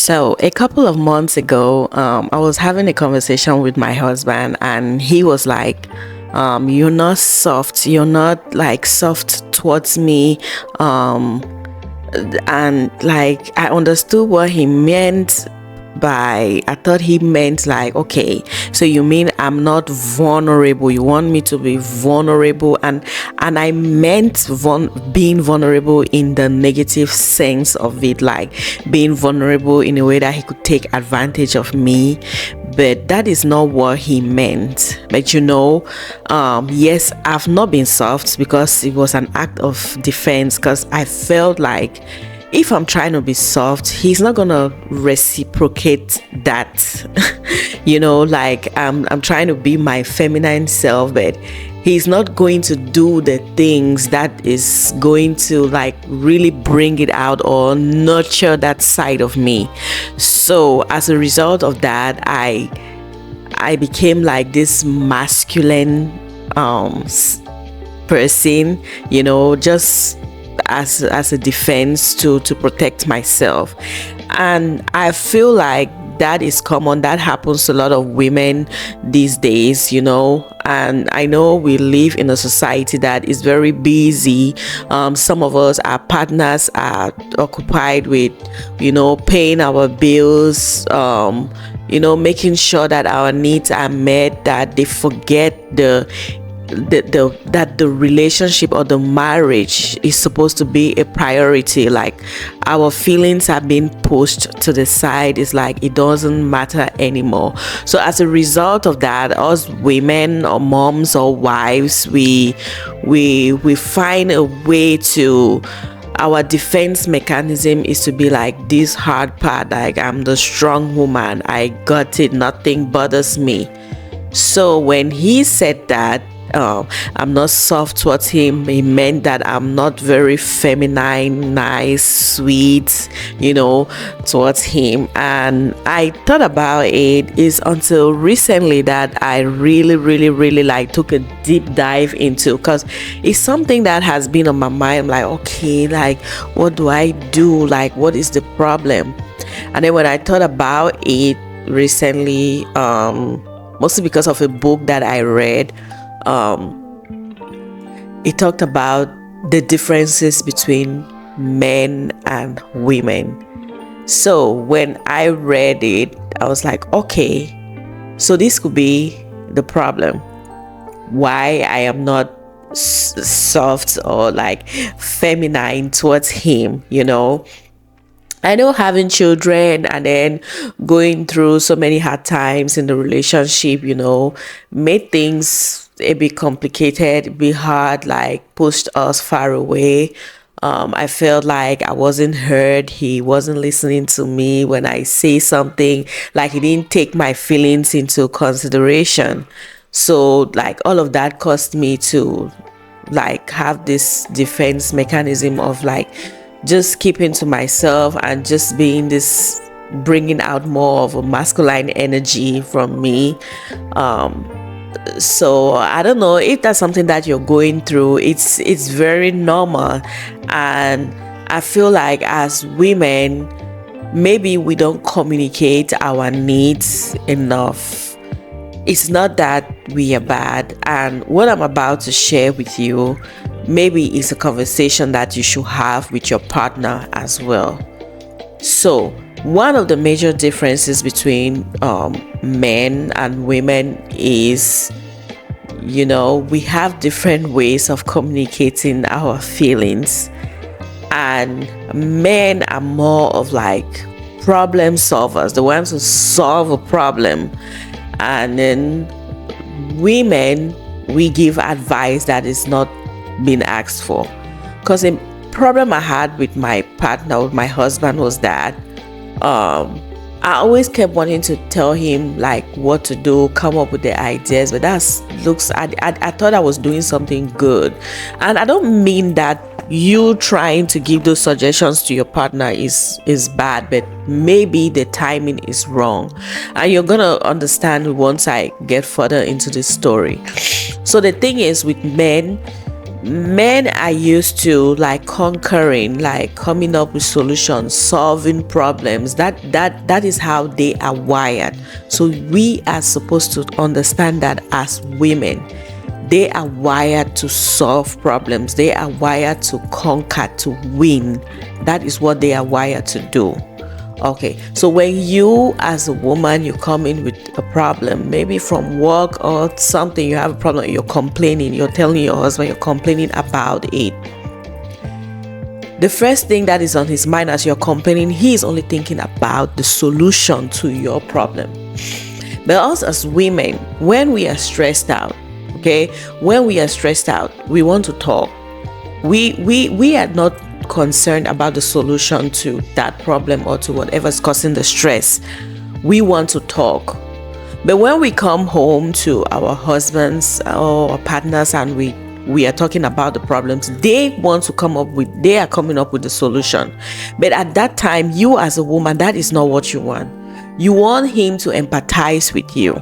So, a couple of months ago, I was having a conversation with my husband, and he was like, "You're not soft. You're not like soft towards me." Um, and like, I understood what he meant by, I thought he meant like, okay, so you mean I'm not vulnerable, you want me to be vulnerable, and I meant being vulnerable in the negative sense of it, like being vulnerable in a way that he could take advantage of me. But that is not what he meant. But yes, I've not been soft because it was an act of defense, because I felt like if I'm trying to be soft, he's not gonna reciprocate that. Like I'm trying to be my feminine self, but he's not going to do the things that is going to like really bring it out or nurture that side of me. So as a result of that, I became like this masculine person, just as a defense to protect myself. And I feel like that is common. That happens to a lot of women these days, and I know we live in a society that is very busy. Some of us, our partners are occupied with paying our bills, making sure that our needs are met, that they forget that the relationship or the marriage is supposed to be a priority. Like our feelings are being pushed to the side. It's like it doesn't matter anymore. So as a result of that, us women or moms or wives, we find a way to, our defense mechanism is to be like this hard part, like I'm the strong woman, I got it, nothing bothers me. So when he said that, I'm not soft towards him, he meant that I'm not very feminine, nice, sweet, towards him. And I thought about it is until recently that I really, really, really like took a deep dive into, because it's something that has been on my mind. I'm like, okay, like what do I do? Like what is the problem? And then when I thought about it recently, mostly because of a book that I read, it talked about the differences between men and women. So when I read it, I was like, okay, so this could be the problem. Why I am not soft or like feminine towards him, I know having children and then going through so many hard times in the relationship, made things a bit complicated, a bit hard, like pushed us far away. I felt like I wasn't heard. He wasn't listening to me when I say something, like he didn't take my feelings into consideration. So like all of that caused me to like have this defense mechanism of like just keeping to myself and just being this, bringing out more of a masculine energy from me. So I don't know if that's something that you're going through. It's very normal, and I feel like as women, maybe we don't communicate our needs enough. It's not that we are bad, and what I'm about to share with you, maybe it's a conversation that you should have with your partner as well. So one of the major differences between men and women is, we have different ways of communicating our feelings. And men are more of like problem solvers, the ones who solve a problem. And then women, we give advice that is not being asked for. Because a problem I had with my partner, with my husband, was that I always kept wanting to tell him like what to do, come up with the ideas, but I thought I was doing something good. And I don't mean that you trying to give those suggestions to your partner is bad, but maybe the timing is wrong, and you're gonna understand once I get further into this story. So the thing is, with men, Men are used to like conquering, like coming up with solutions, solving problems. That is how they are wired. So we are supposed to understand that as women, they are wired to solve problems, they are wired to conquer, to win. That is what they are wired to do. Okay, so when you as a woman, you come in with a problem, maybe from work or something, you have a problem, you're complaining, you're telling your husband, you're complaining about it. The first thing that is on his mind as you're complaining, he is only thinking about the solution to your problem. But us as women, when we are stressed out, okay, when we are stressed out, we want to talk. We are not concerned about the solution to that problem or to whatever's causing the stress. We want to talk. But when we come home to our husbands or our partners and we are talking about the problems, they are coming up with the solution. But at that time, you as a woman, that is not what you want. You want him to empathize with you.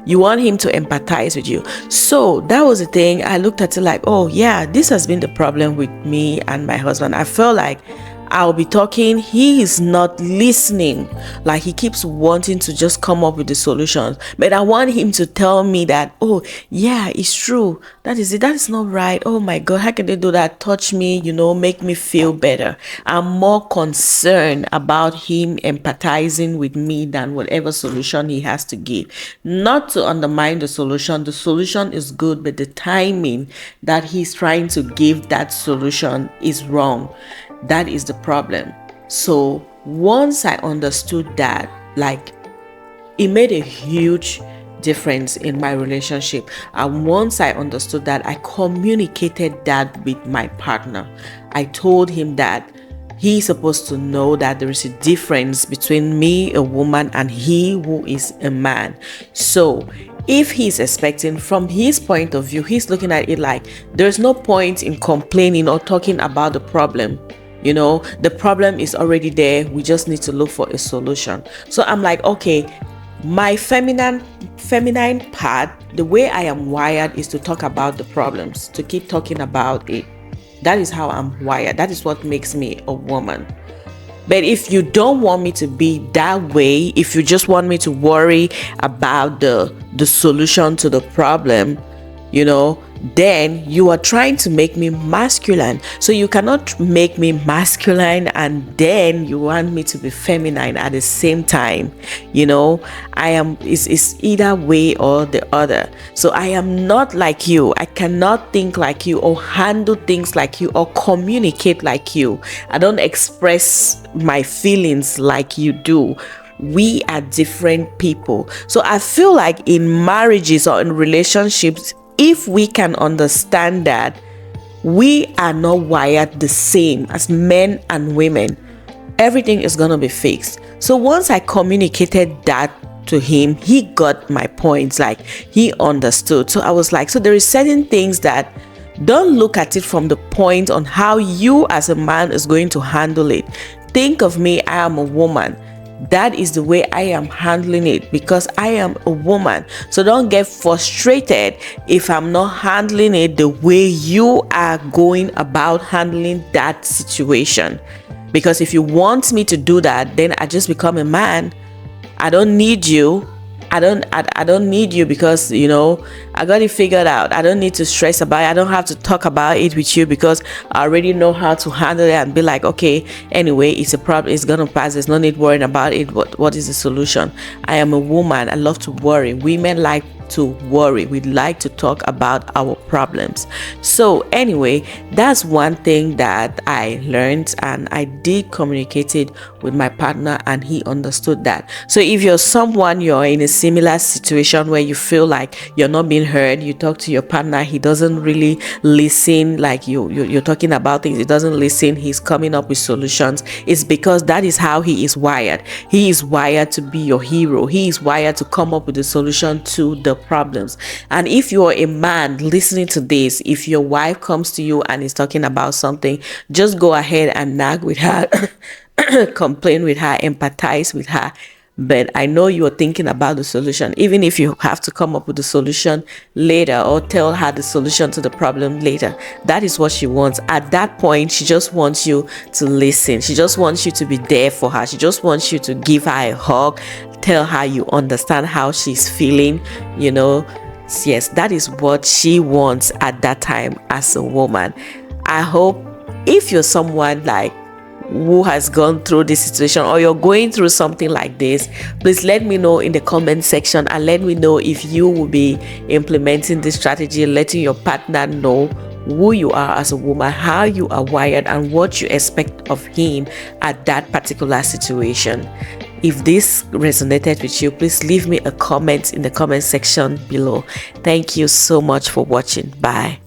You want him to empathize with you. So that was the thing. I looked at it like, oh yeah, this has been the problem with me and my husband. I felt like I'll be talking, he is not listening. Like he keeps wanting to just come up with the solutions. But I want him to tell me that, oh yeah, it's true. That is it. That is not right. Oh my God, how can they do that? Touch me, make me feel better. I'm more concerned about him empathizing with me than whatever solution he has to give. Not to undermine the solution. The solution is good, but the timing that he's trying to give that solution is wrong. That is the problem. So once I understood that, like, it made a huge difference in my relationship. And once I understood that, I communicated that with my partner. I told him that he's supposed to know that there is a difference between me, a woman, and he who is a man. So if he's expecting, from his point of view, he's looking at it like there's no point in complaining or talking about the problem. The problem is already there. We just need to look for a solution. So I'm like, okay, my feminine part, the way I am wired is to talk about the problems, to keep talking about it. That is how I'm wired. That is what makes me a woman. But if you don't want me to be that way, if you just want me to worry about the solution to the problem, then you are trying to make me masculine. So you cannot make me masculine and then you want me to be feminine at the same time. It's either way or the other. So I am not like you. I cannot think like you or handle things like you or communicate like you. I don't express my feelings like you do. We are different people. So I feel like in marriages or in relationships, if we can understand that we are not wired the same as men and women, everything is going to be fixed. So once I communicated that to him, he got my points, like he understood. So I was like, so there is certain things that don't look at it from the point on how you as a man is going to handle it. Think of me, I am a woman. That is the way I am handling it because I am a woman. So don't get frustrated if I'm not handling it the way you are going about handling that situation. Because if you want me to do that, then I just become a man. I don't need you. I don't need you because I got it figured out. I don't need to stress about it. I don't have to talk about it with you because I already know how to handle it and be like, okay, anyway, it's a problem, it's gonna pass, there's no need worrying about it. What is the solution? I am a woman. I love to worry. Women like to worry. We like to talk about our problems. So anyway, that's one thing that I learned, and I did communicate it with my partner and he understood that. So if you're in a similar situation where you feel like you're not being heard, you talk to your partner, he doesn't really listen, like you're talking about things, he doesn't listen, he's coming up with solutions, it's because that is how he is wired. He is wired to be your hero. He is wired to come up with a solution to the problems. And if you're a man listening to this, if your wife comes to you and is talking about something, just go ahead and nag with her complain with her, empathize with her, but I know you're thinking about the solution. Even if you have to come up with the solution later or tell her the solution to the problem later, that is what she wants. At that point, she just wants you to listen. She just wants you to be there for her. She just wants you to give her a hug, tell her you understand how she's feeling, you know. Yes, that is what she wants at that time as a woman. I hope if you're someone like who has gone through this situation, or you're going through something like this, please let me know in the comment section, and let me know if you will be implementing this strategy, letting your partner know who you are as a woman, how you are wired, and what you expect of him at that particular situation. If this resonated with you, please leave me a comment in the comment section below. Thank you so much for watching. Bye.